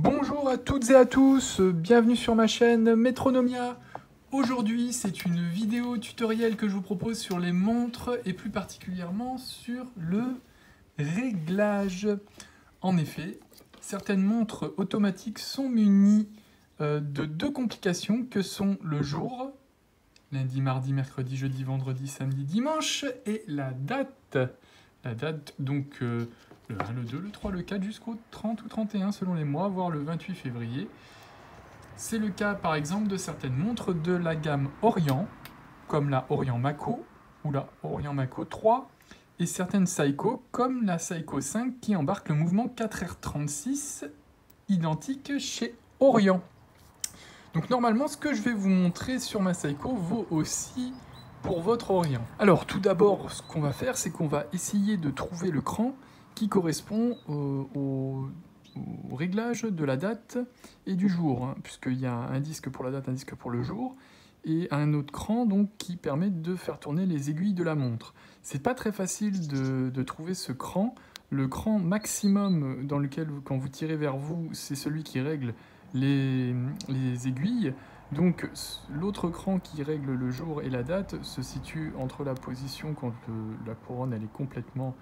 Bonjour à toutes et à tous, bienvenue sur ma chaîne Metronomia. Aujourd'hui, c'est une vidéo tutoriel que je vous propose sur les montres et plus particulièrement sur le réglage. En effet, certaines montres automatiques sont munies de deux complications que sont le jour, lundi, mardi, mercredi, jeudi, vendredi, samedi, dimanche, et la date. La date, donc, le 1, le 2, le 3, le 4 jusqu'au 30 ou 31 selon les mois, voire le 28 février. C'est le cas par exemple de certaines montres de la gamme Orient, comme la Orient Mako ou la Orient Mako 3, et certaines Seiko comme la Seiko 5 qui embarque le mouvement 4R36 identique chez Orient. Donc normalement, ce que je vais vous montrer sur ma Seiko vaut aussi pour votre Orient. Alors tout d'abord, ce qu'on va faire, c'est qu'on va essayer de trouver le cran qui correspond au réglage de la date et du jour, hein, puisqu'il y a un disque pour la date, un disque pour le jour, et un autre cran donc, qui permet de faire tourner les aiguilles de la montre. C'est pas très facile de trouver ce cran. Le cran maximum dans lequel, quand vous tirez vers vous, c'est celui qui règle les aiguilles. Donc l'autre cran qui règle le jour et la date se situe entre la position quand la couronne elle est complètement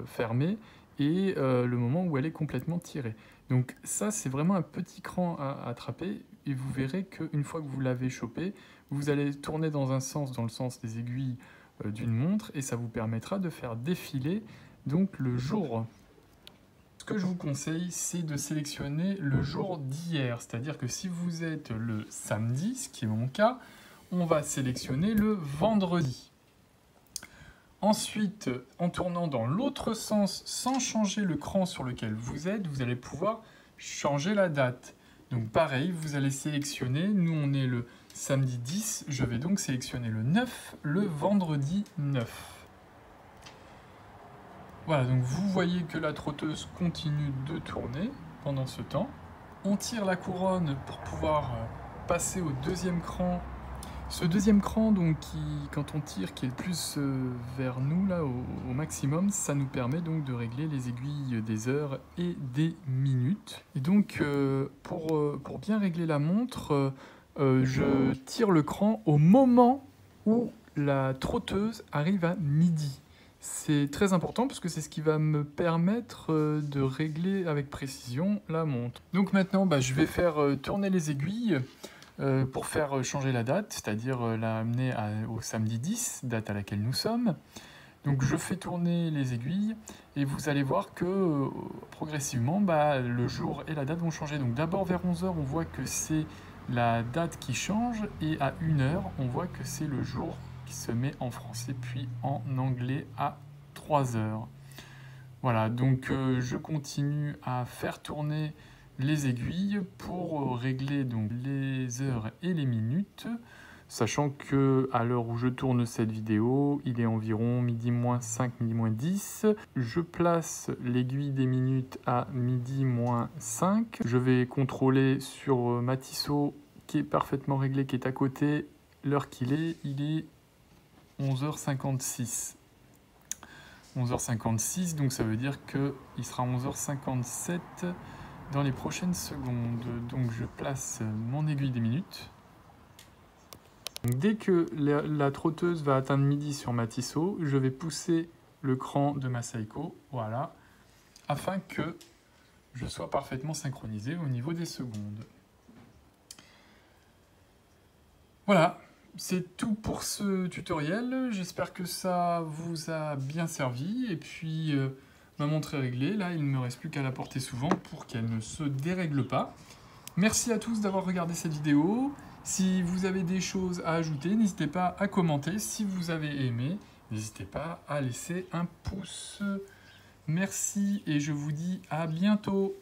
fermée et le moment où elle est complètement tirée. Donc ça, c'est vraiment un petit cran à attraper, et vous verrez qu'une fois que vous l'avez chopé, vous allez tourner dans un sens, dans le sens des aiguilles d'une montre, et ça vous permettra de faire défiler donc le jour. Ce que je vous conseille, c'est de sélectionner le jour d'hier, c'est-à-dire que si vous êtes le samedi, ce qui est mon cas, on va sélectionner le vendredi. Ensuite, en tournant dans l'autre sens, sans changer le cran sur lequel vous êtes, vous allez pouvoir changer la date. Donc pareil, vous allez sélectionner, nous on est le samedi 10, je vais donc sélectionner le 9, le vendredi 9. Voilà, donc vous voyez que la trotteuse continue de tourner pendant ce temps. On tire la couronne pour pouvoir passer au deuxième cran. Ce deuxième cran, donc, quand on tire, qui est le plus vers nous, là, au maximum, ça nous permet donc de régler les aiguilles des heures et des minutes. Et donc, pour bien régler la montre, je tire le cran au moment où la trotteuse arrive à midi. C'est très important parce que c'est ce qui va me permettre de régler avec précision la montre. Donc maintenant, je vais faire tourner les aiguilles pour faire changer la date, c'est-à-dire la amener au samedi 10, date à laquelle nous sommes. Donc je fais tourner les aiguilles et vous allez voir que progressivement, le jour et la date vont changer. Donc d'abord vers 11 h, on voit que c'est la date qui change, et à 1 h, on voit que c'est le jour qui se met en français puis en anglais à 3 h. Voilà, donc je continue à faire tourner les aiguilles pour régler donc les heures et les minutes, sachant que à l'heure où je tourne cette vidéo, il est environ midi moins 5, midi moins 10. Je place l'aiguille des minutes à midi moins 5. Je vais contrôler sur ma Tissot qui est parfaitement réglée, qui est à côté, l'heure qu'il est, il est 11h56. 11h56, donc ça veut dire qu'il sera 11h57 dans les prochaines secondes. Donc je place mon aiguille des minutes. Donc, dès que la trotteuse va atteindre midi sur ma Tissot, je vais pousser le cran de ma Seiko, voilà, afin que je sois parfaitement synchronisé au niveau des secondes. Voilà. C'est tout pour ce tutoriel, j'espère que ça vous a bien servi, et puis ma montre est réglée, là il ne me reste plus qu'à la porter souvent pour qu'elle ne se dérègle pas. Merci à tous d'avoir regardé cette vidéo. Si vous avez des choses à ajouter, n'hésitez pas à commenter. Si vous avez aimé, n'hésitez pas à laisser un pouce. Merci et je vous dis à bientôt.